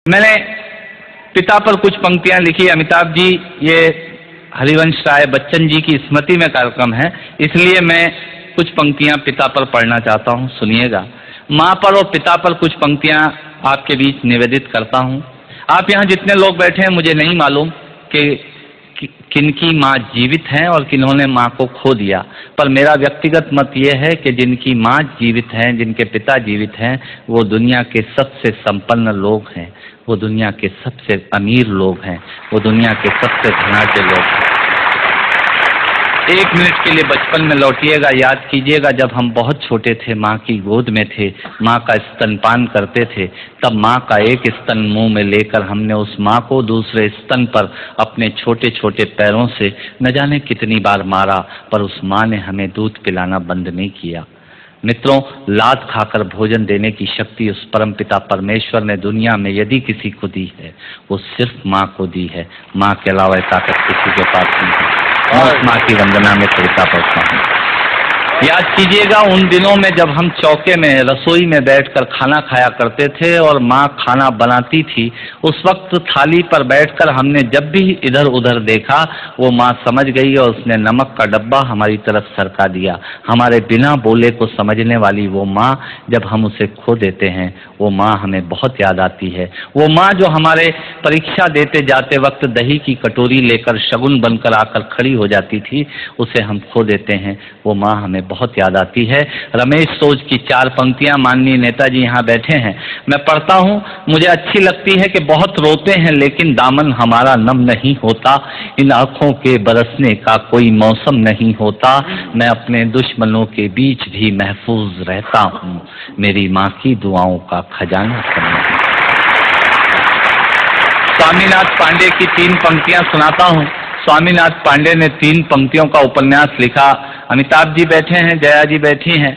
मैंने पिता पर कुछ पंक्तियां लिखी। अमिताभ जी, ये हरिवंश राय बच्चन जी की स्मृति में कार्यक्रम है, इसलिए मैं कुछ पंक्तियां पिता पर पढ़ना चाहता हूं, सुनिएगा। माँ पर और पिता पर कुछ पंक्तियां आपके बीच निवेदित करता हूं। आप यहाँ जितने लोग बैठे हैं, मुझे नहीं मालूम कि किनकी माँ जीवित हैं और किन्होंने माँ को खो दिया, पर मेरा व्यक्तिगत मत यह है कि जिनकी माँ जीवित हैं, जिनके पिता जीवित हैं, वो दुनिया के सबसे संपन्न लोग हैं, वो दुनिया के सबसे अमीर लोग हैं, वो दुनिया के सबसे धनाढ्य लोग हैं। एक मिनट के लिए बचपन में लौटिएगा, याद कीजिएगा जब हम बहुत छोटे थे, माँ की गोद में थे, माँ का स्तनपान करते थे, तब माँ का एक स्तन मुंह में लेकर हमने उस माँ को दूसरे स्तन पर अपने छोटे छोटे पैरों से न जाने कितनी बार मारा, पर उस माँ ने हमें दूध पिलाना बंद नहीं किया। मित्रों, लात खाकर भोजन देने की शक्ति उस परमपिता परमेश्वर ने दुनिया में यदि किसी को दी है, वो सिर्फ माँ को दी है। माँ के अलावा ताकत किसी के पास नहीं है। और माँ की वंदना में तरीका पड़ता हूँ। याद कीजिएगा उन दिनों में जब हम चौके में, रसोई में बैठकर खाना खाया करते थे और माँ खाना बनाती थी, उस वक्त थाली पर बैठकर हमने जब भी इधर उधर देखा, वो माँ समझ गई और उसने नमक का डब्बा हमारी तरफ सरका दिया। हमारे बिना बोले को समझने वाली वो माँ, जब हम उसे खो देते हैं, वो माँ हमें बहुत याद आती है। वो माँ जो हमारे परीक्षा देते जाते वक्त दही की कटोरी लेकर शगुन बनकर आकर खड़ी हो जाती थी, उसे हम खो देते हैं। वो माँ हमें बहुत याद आती है। रमेश सोज की 4 पंक्तियां माननीय नेताजी यहाँ बैठे हैं, मैं पढ़ता हूँ। मुझे अच्छी लगती है कि बहुत रोते हैं लेकिन दामन हमारा नम नहीं होता, इन आंखों के बरसने का कोई मौसम नहीं होता, मैं अपने दुश्मनों के बीच भी महफूज रहता हूँ, मेरी माँ की दुआओं का खजाना समझ। स्वामीनाथ पांडे की 3 पंक्तियां सुनाता हूँ। स्वामीनाथ पांडे ने 3 पंक्तियों का उपन्यास लिखा। अमिताभ जी बैठे हैं, जया जी बैठी हैं।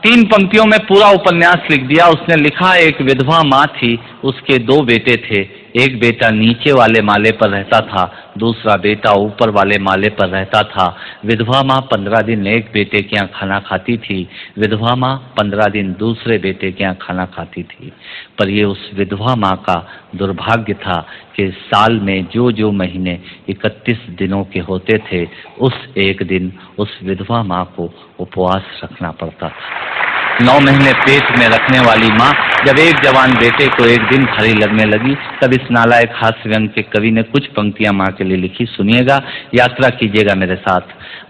3 पंक्तियों में पूरा उपन्यास लिख दिया। उसने लिखा, एक विधवा माँ थी, उसके 2 बेटे थे। एक बेटा नीचे वाले माले पर रहता था, दूसरा बेटा ऊपर वाले माले पर रहता था। विधवा माँ 15 दिन एक बेटे के यहाँ खाना खाती थी, विधवा माँ 15 दिन दूसरे बेटे के यहाँ खाना खाती थी। पर ये उस विधवा माँ का दुर्भाग्य था कि साल में जो महीने 31 दिनों के होते थे, उस एक दिन उस विधवा माँ को उपवास रखना पड़ता था। 9 महीने पेट में रखने वाली माँ जब एक जवान बेटे को एक दिन खरी लगने लगी, तब इस नालायक हास्य व्यंग के कवि ने कुछ पंक्तियां माँ के लिए लिखी। सुनिएगा, यात्रा कीजिएगा मेरे साथ।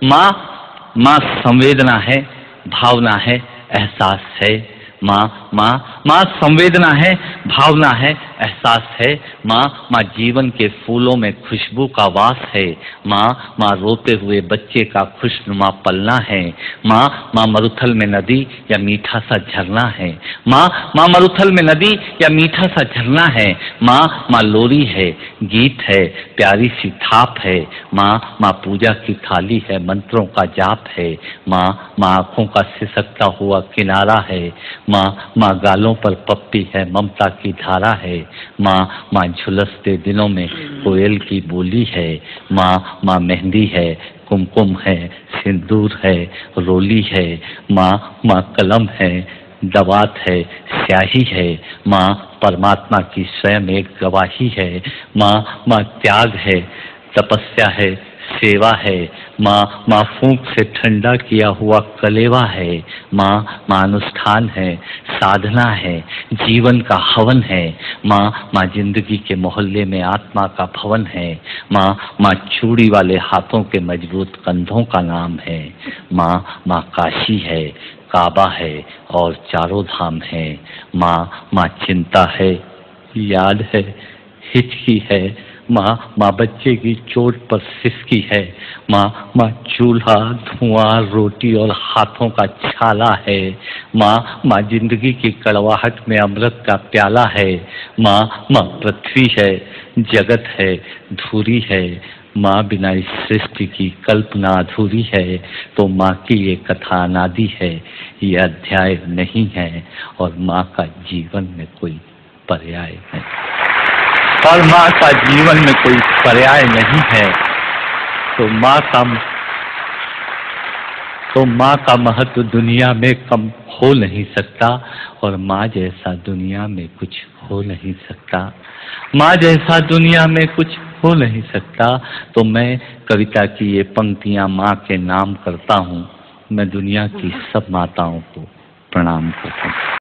माँ संवेदना है, भावना है, एहसास है। माँ संवेदना है, भावना है, एहसास है। माँ जीवन के फूलों में खुशबू का वास है। माँ रोते हुए बच्चे का खुशनुमा पलना है। माँ मरुथल में नदी या मीठा सा झरना है। माँ मरुथल में नदी या मीठा सा झरना है। माँ लोरी है, गीत है, प्यारी सी थाप है। माँ पूजा की थाली है, मंत्रों का जाप है। माँ आंखों का सिसकता हुआ किनारा है। माँ गालों पर पप्पी है, ममता की धारा है। माँ झुलसते दिनों में कोयल की बोली है। माँ मेहंदी है, कुमकुम है, सिंदूर है, रोली है। माँ कलम है, दवात है, स्याही है। माँ परमात्मा की स्वयं एक गवाही है। माँ त्याग है, तपस्या है, सेवा है। माँ फूंक से ठंडा किया हुआ कलेवा है। माँ अनुष्ठान है, साधना है, जीवन का हवन है। माँ जिंदगी के मोहल्ले में आत्मा का भवन है। माँ चूड़ी वाले हाथों के मजबूत कंधों का नाम है। माँ काशी है, काबा है और चारों धाम है। माँ चिंता है, याद है, हिचकी है। माँ बच्चे की चोट पर सिसकी है। माँ चूल्हा, धुआं, रोटी और हाथों का छाला है। माँ जिंदगी की कड़वाहट में अमृत का प्याला है। माँ पृथ्वी है, जगत है, धूरी है। माँ बिना इस सृष्टि की कल्पना अधूरी है। तो माँ की ये कथा अनादि है, ये अध्याय नहीं है, और माँ का जीवन में कोई पर्याय नहीं, और माँ का जीवन में कोई पर्याय नहीं है। तो तो माँ का महत्व दुनिया में कम हो नहीं सकता, और माँ जैसा दुनिया में कुछ हो नहीं सकता। माँ जैसा दुनिया में कुछ हो नहीं सकता। तो मैं कविता की ये पंक्तियां माँ के नाम करता हूँ। मैं दुनिया की सब माताओं को प्रणाम करता हूँ।